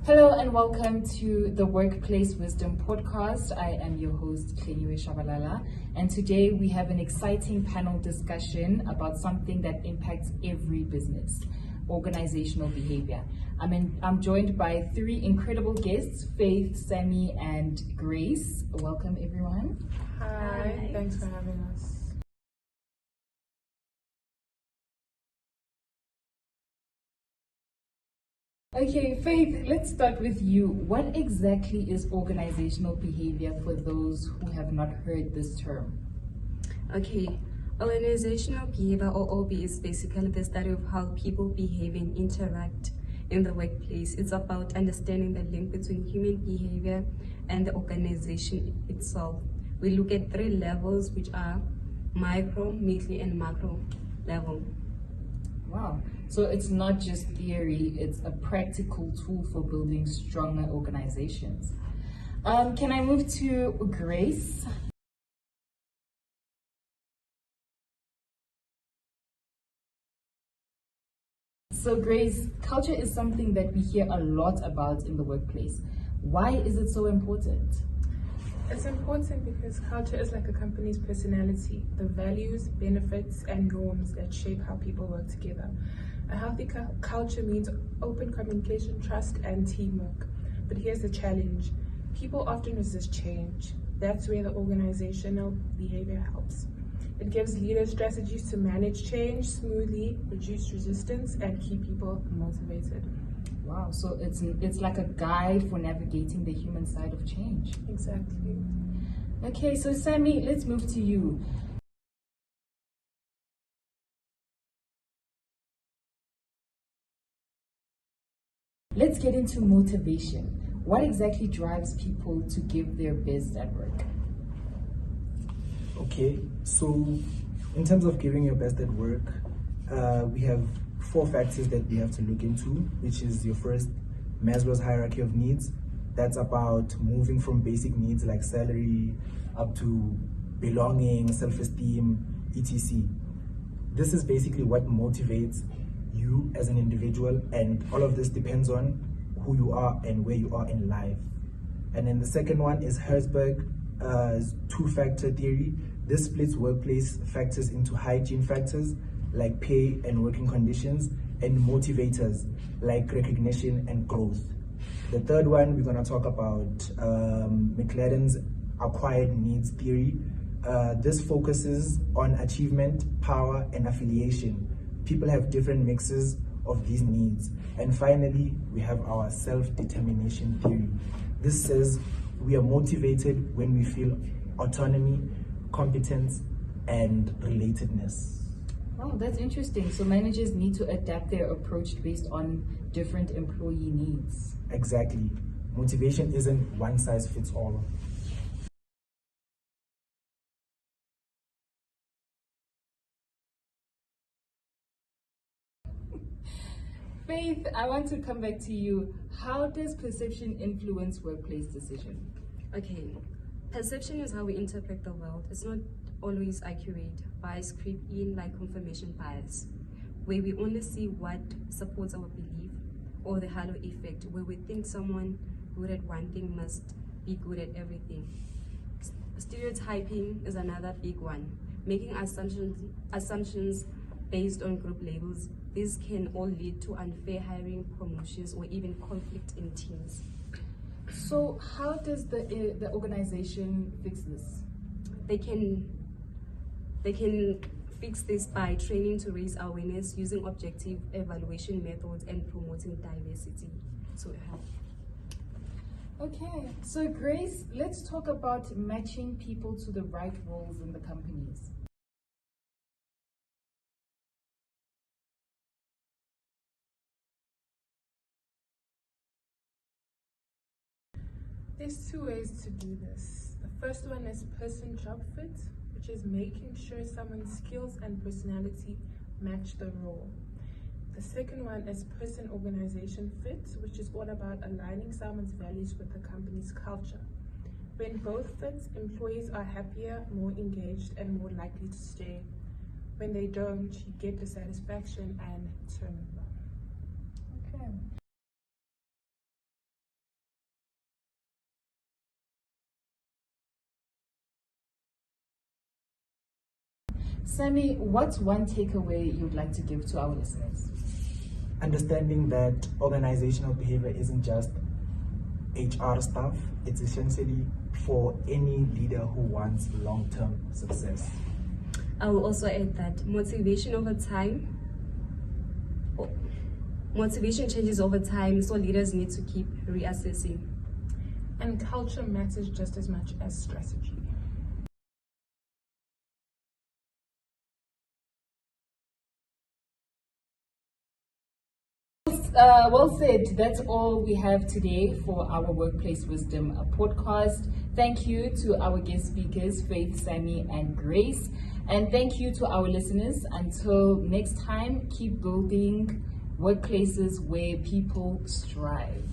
Hello and welcome to the Workplace Wisdom Podcast. I am your host, Hlengiwe Tshabalala, and today we have an exciting panel discussion about something that impacts every business: organizational behavior. I'm joined by three incredible guests: Faith, Sammy, and Grace. Welcome, everyone. Hi, thanks for having us. Okay, Faith, let's start with you. What exactly is organizational behavior for those who have not heard this term? Okay, organizational behavior, or OB, is basically the study of how people behave and interact in the workplace. It's about understanding the link between human behavior and the organization itself. We look at three levels, which are micro, micro, and macro level. Wow. So it's not just theory, it's a practical tool for building stronger organizations. Can I move to Grace? So Grace, culture is something that we hear a lot about in the workplace. Why is it so important? It's important because culture is like a company's personality, the values, benefits, and norms that shape how people work together. A healthy culture means open communication, trust, and teamwork. But here's the challenge. People often resist change. That's where the organizational behavior helps. It gives leaders strategies to manage change smoothly, reduce resistance, and keep people motivated. Wow, so it's like a guide for navigating the human side of change. Exactly. Okay, so Sammy, let's move to you. Let's get into motivation. What exactly drives people to give their best at work? Okay, so in terms of giving your best at work, we have 4 factors that we have to look into, which is your first, Maslow's hierarchy of needs. That's about moving from basic needs like salary up to belonging, self-esteem, etc. This is basically what motivates you as an individual, and all of this depends on who you are and where you are in life. And then the second one is Herzberg's 2-factor theory. This splits workplace factors into hygiene factors like pay and working conditions, and motivators like recognition and growth. The third one, we're going to talk about McLaren's acquired needs theory. This focuses on achievement, power, and affiliation. People have different mixes of these needs. And finally, we have our self-determination theory. This says we are motivated when we feel autonomy, competence, and relatedness. Oh, that's interesting. So managers need to adapt their approach based on different employee needs. Exactly. Motivation isn't one size fits all. Faith, I want to come back to you. How does perception influence workplace decision? Okay, perception is how we interpret the world. It's not always accurate. Bias creep in like confirmation bias, where we only see what supports our belief, or the halo effect, where we think someone good at one thing must be good at everything. Stereotyping is another big one, making assumptions based on group labels. This can all lead to unfair hiring, promotions, or even conflict in teams. So how does the organization fix this? They can fix this by training to raise awareness, using objective evaluation methods, and promoting diversity to help. Okay, so Grace, let's talk about matching people to the right roles in the companies. There's 2 ways to do this. The first one is person job fit, which is making sure someone's skills and personality match the role. The second one is person organization fit, which is all about aligning someone's values with the company's culture. When both fit, employees are happier, more engaged, and more likely to stay. When they don't, you get dissatisfaction and turnover. Okay. Sammy, what's one takeaway you'd like to give to our listeners? Understanding that organizational behavior isn't just HR stuff, it's essentially for any leader who wants long-term success. I will also add that motivation changes over time, so leaders need to keep reassessing. And culture matters just as much as strategy. Well said. That's all we have today for our Workplace Wisdom podcast. Thank you to our guest speakers, Faith, Sammy, and Grace. And thank you to our listeners. Until next time, keep building workplaces where people strive.